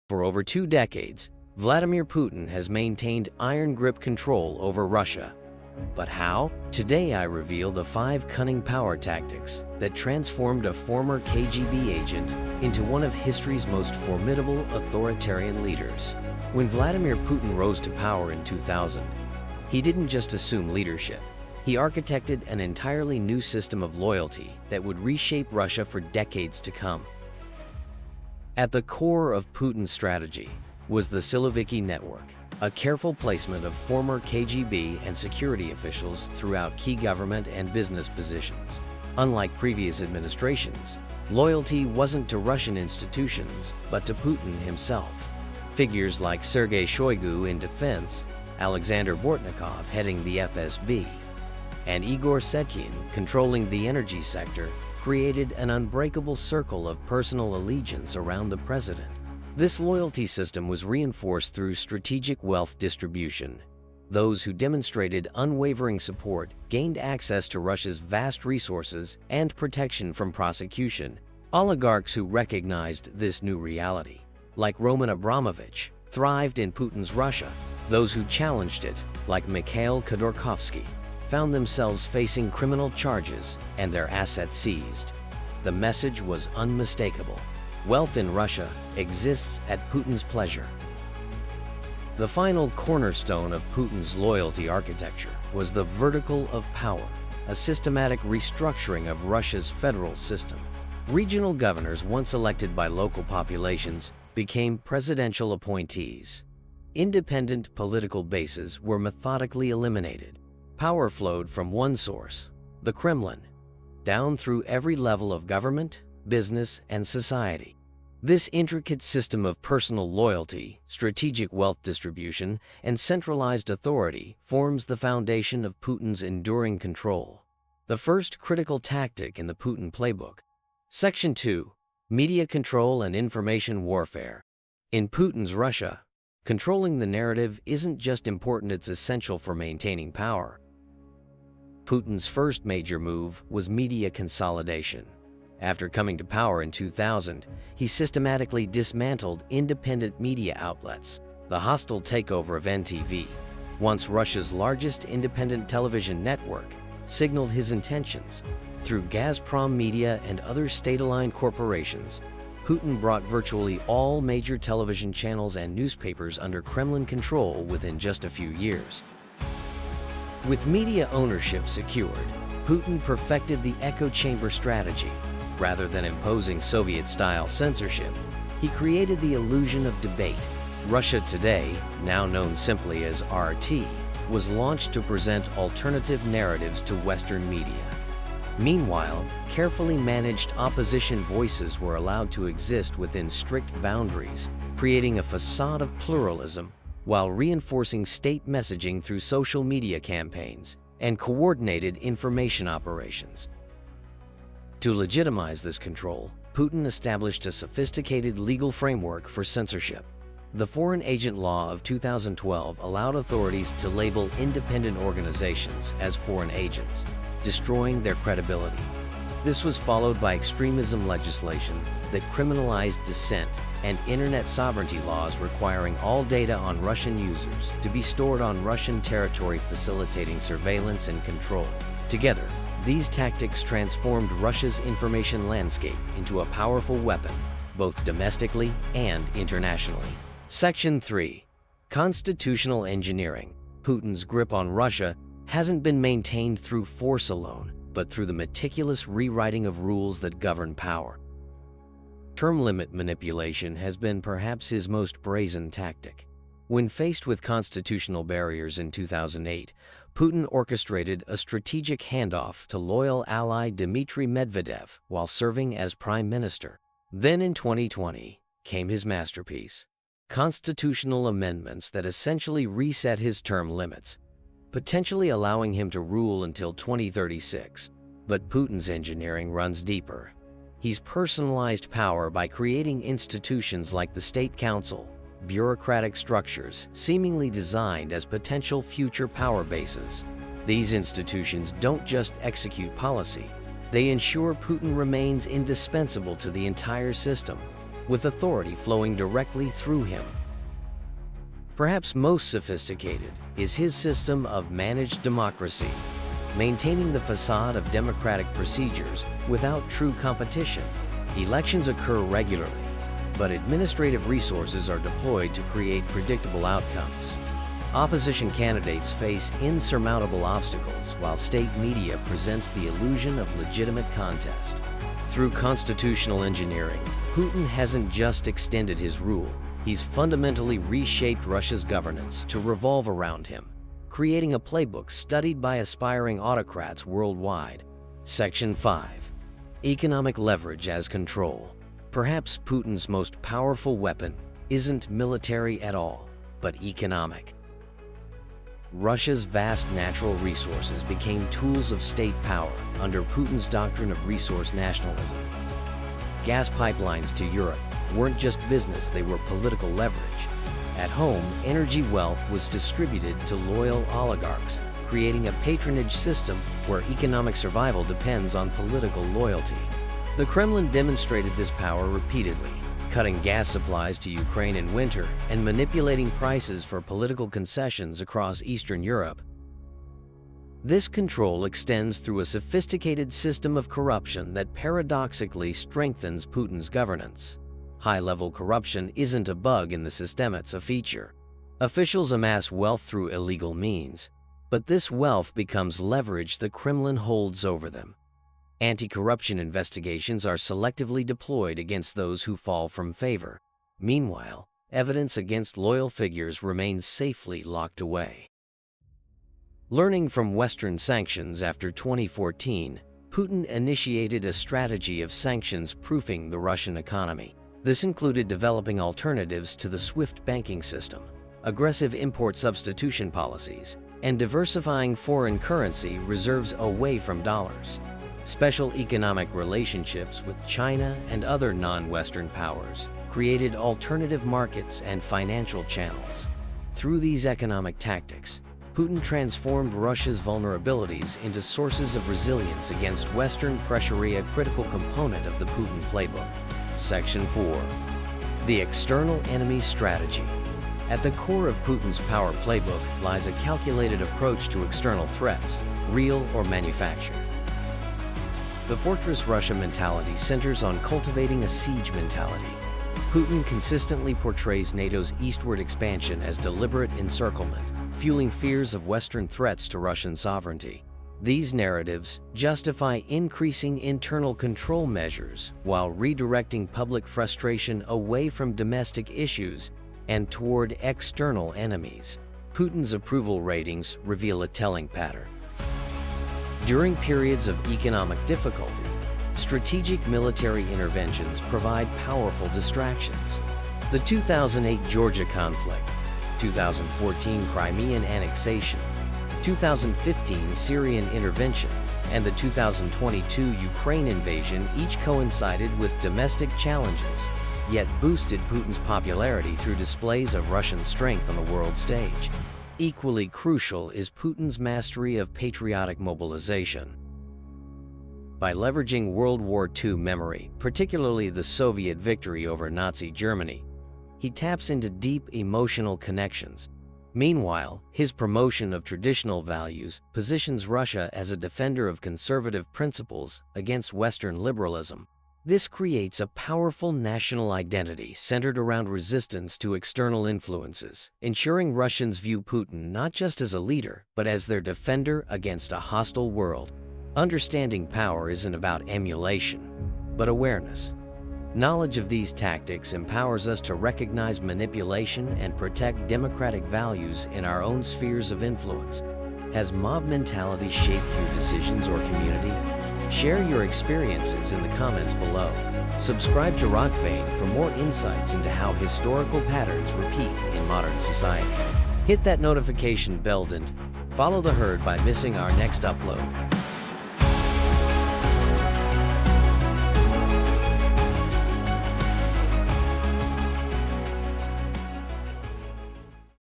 For over 2 decades, Vladimir Putin has maintained iron grip control over Russia. But how? Today I reveal the 5 cunning power tactics that transformed a former KGB agent into one of history's most formidable authoritarian leaders. When Vladimir Putin rose to power in 2000, he didn't just assume leadership. He architected an entirely new system of loyalty that would reshape Russia for decades to come. At the core of Putin's strategy was the Siloviki network, a careful placement of former KGB and security officials throughout key government and business positions. Unlike previous administrations, loyalty wasn't to Russian institutions, but to Putin himself. Figures like Sergei Shoigu in defense, Alexander Bortnikov heading the FSB, and Igor Setkin controlling the energy sector created an unbreakable circle of personal allegiance around the president. This loyalty system was reinforced through strategic wealth distribution. Those who demonstrated unwavering support gained access to Russia's vast resources and protection from prosecution. Oligarchs who recognized this new reality, like Roman Abramovich, thrived in Putin's Russia. Those who challenged it, like Mikhail Khodorkovsky, found themselves facing criminal charges and their assets seized. The message was unmistakable. Wealth in Russia exists at Putin's pleasure. The final cornerstone of Putin's loyalty architecture was the vertical of power, a systematic restructuring of Russia's federal system. Regional governors, once elected by local populations, became presidential appointees. Independent political bases were methodically eliminated. Power flowed from one source, the Kremlin, down through every level of government, business, and society. This intricate system of personal loyalty, strategic wealth distribution, and centralized authority forms the foundation of Putin's enduring control. The first critical tactic in the Putin Playbook. Section 2. Media control and information warfare. In Putin's Russia, controlling the narrative isn't just important, it's essential for maintaining power. Putin's first major move was media consolidation. After coming to power in 2000, he systematically dismantled independent media outlets. The hostile takeover of NTV, once Russia's largest independent television network, signaled his intentions. Through Gazprom Media and other state-aligned corporations, Putin brought virtually all major television channels and newspapers under Kremlin control within just a few years. With media ownership secured, Putin perfected the echo chamber strategy. Rather than imposing Soviet-style censorship, he created the illusion of debate. Russia Today, now known simply as RT, was launched to present alternative narratives to Western media. Meanwhile, carefully managed opposition voices were allowed to exist within strict boundaries, creating a facade of pluralism while reinforcing state messaging through social media campaigns and coordinated information operations. To legitimize this control, Putin established a sophisticated legal framework for censorship. The Foreign Agent Law of 2012 allowed authorities to label independent organizations as foreign agents, destroying their credibility. This was followed by extremism legislation that criminalized dissent and internet sovereignty laws requiring all data on Russian users to be stored on Russian territory, facilitating surveillance and control. Together, these tactics transformed Russia's information landscape into a powerful weapon, both domestically and internationally. Section 3. Constitutional engineering. Putin's grip on Russia hasn't been maintained through force alone, but through the meticulous rewriting of rules that govern power. Term limit manipulation has been perhaps his most brazen tactic. When faced with constitutional barriers in 2008, Putin orchestrated a strategic handoff to loyal ally Dmitry Medvedev while serving as prime minister. Then in 2020 came his masterpiece, constitutional amendments that essentially reset his term limits, potentially allowing him to rule until 2036. But Putin's engineering runs deeper. He's personalized power by creating institutions like the State Council, bureaucratic structures seemingly designed as potential future power bases. These institutions don't just execute policy, they ensure Putin remains indispensable to the entire system. with authority flowing directly through him. Perhaps most sophisticated is his system of managed democracy, maintaining the facade of democratic procedures without true competition. Elections occur regularly, but administrative resources are deployed to create predictable outcomes. Opposition candidates face insurmountable obstacles, while state media presents the illusion of legitimate contest. Through constitutional engineering, Putin hasn't just extended his rule, he's fundamentally reshaped Russia's governance to revolve around him, creating a playbook studied by aspiring autocrats worldwide. Section 5. Economic leverage as control. Perhaps Putin's most powerful weapon isn't military at all, but economic. Russia's vast natural resources became tools of state power under Putin's doctrine of resource nationalism. Gas pipelines to Europe weren't just business, they were political leverage. At home, energy wealth was distributed to loyal oligarchs, creating a patronage system where economic survival depends on political loyalty. The Kremlin demonstrated this power repeatedly, cutting gas supplies to Ukraine in winter and manipulating prices for political concessions across Eastern Europe. This control extends through a sophisticated system of corruption that paradoxically strengthens Putin's governance. High-level corruption isn't a bug in the system, it's a feature. Officials amass wealth through illegal means, but this wealth becomes leverage the Kremlin holds over them. Anti-corruption investigations are selectively deployed against those who fall from favor. Meanwhile, evidence against loyal figures remains safely locked away. Learning from Western sanctions after 2014, Putin initiated a strategy of sanctions-proofing the Russian economy. This included developing alternatives to the SWIFT banking system, aggressive import substitution policies, and diversifying foreign currency reserves away from dollars. Special economic relationships with China and other non-Western powers created alternative markets and financial channels. Through these economic tactics, Putin transformed Russia's vulnerabilities into sources of resilience against Western pressure, a critical component of the Putin playbook. Section 4. The external enemy strategy. At the core of Putin's power playbook lies a calculated approach to external threats, real or manufactured. The Fortress Russia mentality centers on cultivating a siege mentality. Putin consistently portrays NATO's eastward expansion as deliberate encirclement, fueling fears of Western threats to Russian sovereignty. These narratives justify increasing internal control measures while redirecting public frustration away from domestic issues and toward external enemies. Putin's approval ratings reveal a telling pattern. During periods of economic difficulty, strategic military interventions provide powerful distractions. The 2008 Georgia conflict, 2014 Crimean annexation, 2015 Syrian intervention, and the 2022 Ukraine invasion each coincided with domestic challenges, yet boosted Putin's popularity through displays of Russian strength on the world stage. Equally crucial is Putin's mastery of patriotic mobilization. By leveraging World War II memory, particularly the Soviet victory over Nazi Germany, he taps into deep emotional connections. Meanwhile, his promotion of traditional values positions Russia as a defender of conservative principles against Western liberalism. This creates a powerful national identity centered around resistance to external influences, ensuring Russians view Putin not just as a leader, but as their defender against a hostile world. Understanding power isn't about emulation, but awareness. Knowledge of these tactics empowers us to recognize manipulation and protect democratic values in our own spheres of influence. Has mob mentality shaped your decisions or community? Share your experiences in the comments below. Subscribe to RockVein for more insights into how historical patterns repeat in modern society. Hit that notification bell and follow the herd by missing our next upload.